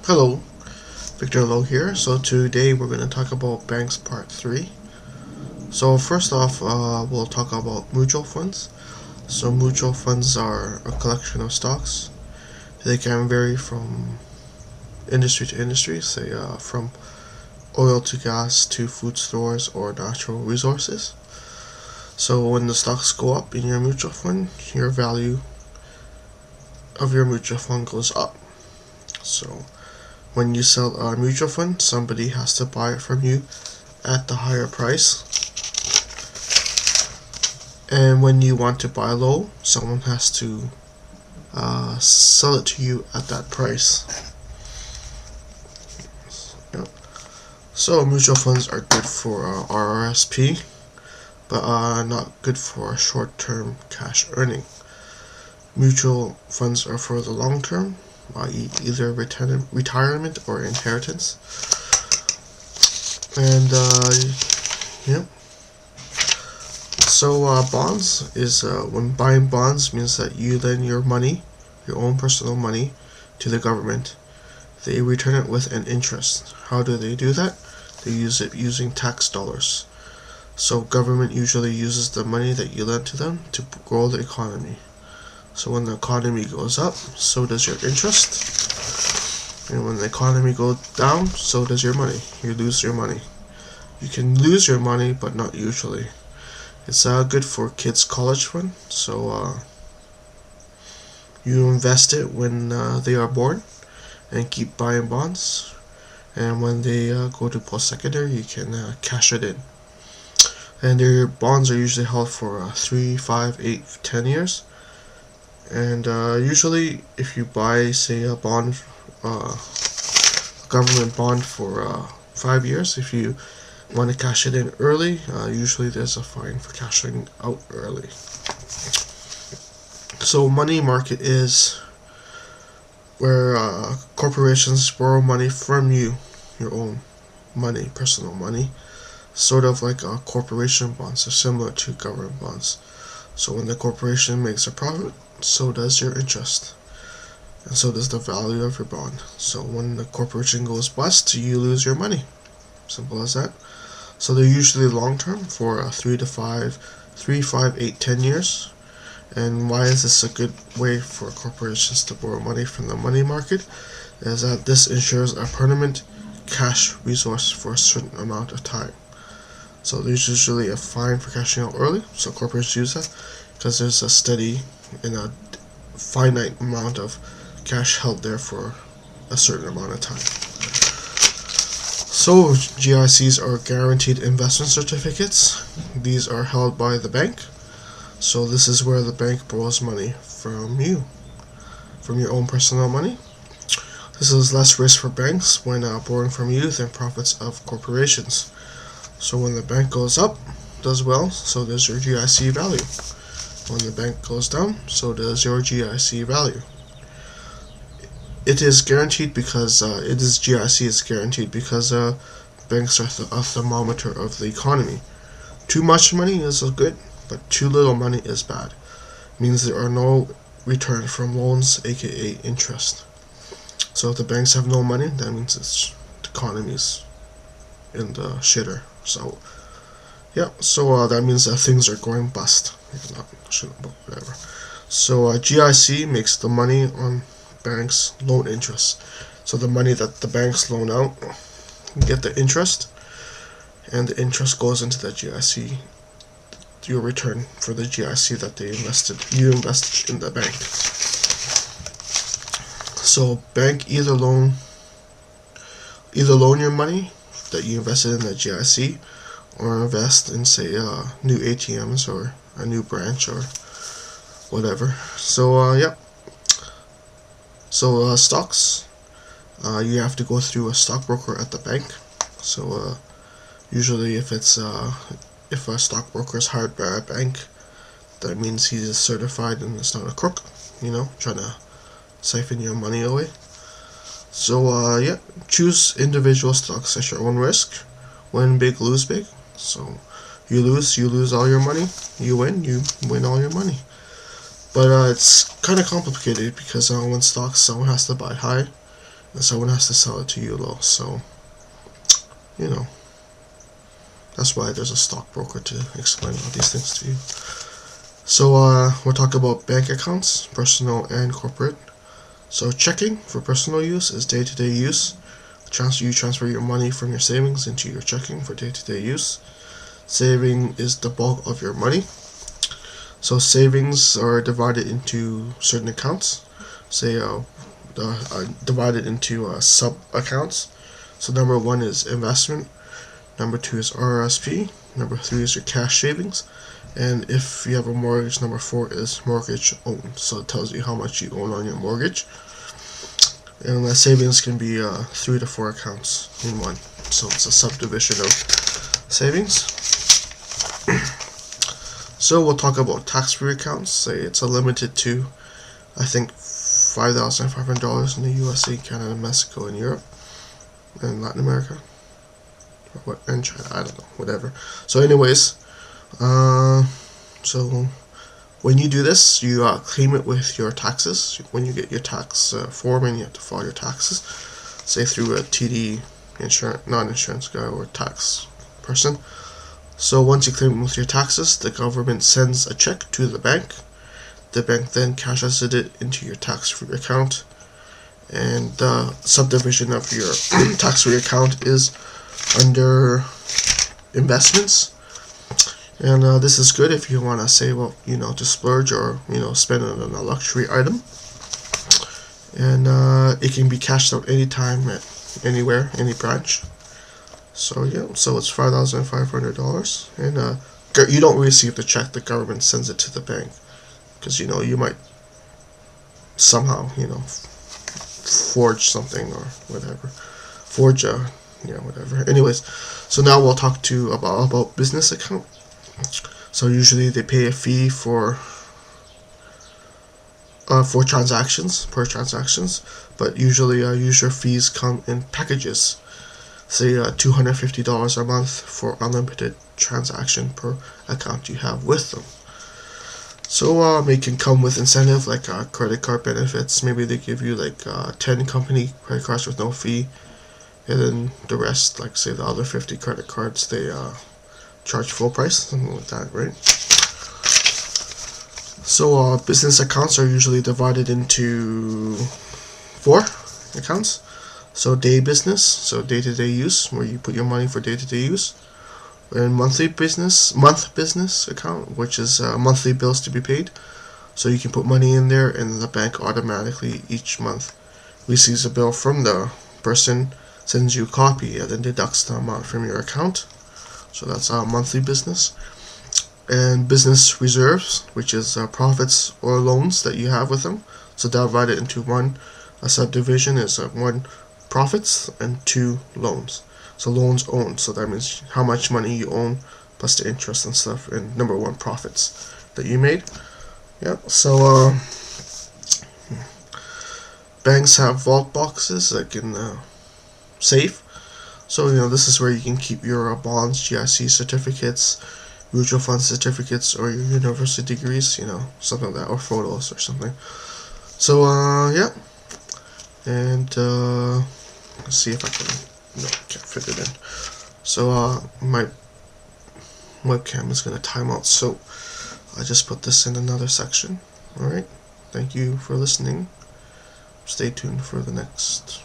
Hello, Victor Lowe here. So today we're going to talk about banks part 3. So first off, we'll talk about mutual funds. So mutual funds are a collection of stocks. They can vary from industry to industry, say from oil to gas to food stores or natural resources. So when the stocks go up in your mutual fund, your value of your mutual fund goes up. So when you sell a mutual fund, somebody has to buy it from you at the higher price. And when you want to buy low, someone has to sell it to you at that price. Yep. So mutual funds are good for RRSP, but not good for short-term cash earning. Mutual funds are for the long term, i.e. either retirement or inheritance. And yeah. So bonds is when buying bonds means that you lend your money, your own personal money, to the government. They return it with an interest. How do they do that? They use it using tax dollars. So government usually uses the money that you lend to them to grow the economy. So when the economy goes up, so does your interest. And when the economy goes down, so does your money. You lose your money. You can lose your money, but not usually. It's good for kids' college fund. So you invest it when they are born and keep buying bonds. And when they go to post-secondary, you can cash it in. And their bonds are usually held for 3, 5, 8, 10 years. And usually, if you buy, say, a bond, government bond for 5 years, if you want to cash it in early, usually there's a fine for cashing out early. So money market is where corporations borrow money from you, your own money, personal money, sort of like corporation bonds are similar to government bonds. So when the corporation makes a profit, so does your interest, and so does the value of your bond. So when the corporation goes bust, you lose your money. Simple as that. So they're usually long term for 3 to 5, 3, 5, 8, 10 years. And why is this a good way for corporations to borrow money from the money market? Is that this ensures a permanent cash resource for a certain amount of time. So there's usually a fine for cashing out early, so corporations use that because there's a steady and a finite amount of cash held there for a certain amount of time. So GICs are guaranteed investment certificates. These are held by the bank. So this is where the bank borrows money from you, from your own personal money. This is less risk for banks when borrowing from you than profits of corporations. So when the bank goes up, does well, so does your GIC value. When the bank goes down, so does your GIC value. It is guaranteed because GIC is guaranteed because banks are a thermometer of the economy. Too much money is good, but too little money is bad. It means there are no return from loans, aka interest. So if the banks have no money, that means the economy's in the shitter. So yeah, so that means that things are going bust. Whatever. So GIC makes the money on banks loan interest. So the money that the banks loan out, you get the interest, and the interest goes into the GIC. Your return for the GIC that you invested in the bank. So bank either loan your money that you invested in the GIC, or invest in, say, new ATMs or a new branch or whatever. So yeah. So stocks, you have to go through a stockbroker at the bank. So usually if a stockbroker is hired by a bank, that means he's certified and it's not a crook, trying to siphon your money away. So yeah, choose individual stocks at your own risk. Win big, lose big. So you lose all your money. You win all your money. But it's kind of complicated because when stocks, someone has to buy high and someone has to sell it to you low. So, you know, that's why there's a stockbroker to explain all these things to you. So we'll talk about bank accounts, personal and corporate. So checking for personal use is day-to-day use. You transfer your money from your savings into your checking for day-to-day use. Saving is the bulk of your money. So savings are divided into certain accounts. Say divided into sub accounts. So number 1 is investment. Number 2 is RRSP. Number 3 is your cash savings. And if you have a mortgage, number 4 is mortgage owned. So it tells you how much you own on your mortgage. And that savings can be 3 to 4 accounts in one. So it's a subdivision of savings. So we'll talk about tax-free accounts. Say it's limited to, I think, $5,500 in the USA, Canada, Mexico, and Europe, and Latin America, and China. I don't know, whatever. So, anyways, so when you do this, you claim it with your taxes. When you get your tax form and you have to file your taxes, say through a TD non-insurance guy or tax person. So once you claim it with your taxes, the government sends a check to the bank. The bank then cashes it into your tax-free account. And the subdivision of your tax-free account is under investments. And this is good if you want to save up, to splurge or, spend it on a luxury item. And it can be cashed out anytime, anywhere, any branch. So yeah, so it's $5,500, and you don't receive the check. The government sends it to the bank, because you might somehow forge something or whatever, whatever. Anyways, so now we'll talk about business account. So usually they pay a fee for transactions, per transactions, but usually user fees come in packages. Say $250 a month for unlimited transaction per account you have with them. So it can come with incentive like credit card benefits. Maybe they give you like 10 company credit cards with no fee, and then the rest, like say the other 50 credit cards, they charge full price, something like that, right? So business accounts are usually divided into 4 accounts. So day business, day-to-day use, where you put your money for day-to-day use. And month business account, which is monthly bills to be paid. So you can put money in there, and the bank automatically each month receives a bill from the person, sends you a copy, and then deducts the amount from your account. So that's monthly business. And business reserves, which is profits or loans that you have with them. So divided into one. A subdivision is 1 profits and 2 loans. So loans owned, so that means how much money you own plus the interest and stuff, and number 1 profits that you made. Yeah. So banks have vault boxes like in safe. So this is where you can keep your bonds, GIC certificates, mutual fund certificates, or your university degrees, something like that, or photos or something. So yeah. And let's see if I can. No, can't fit it in. So my webcam is gonna time out. So I just put this in another section. All right. Thank you for listening. Stay tuned for the next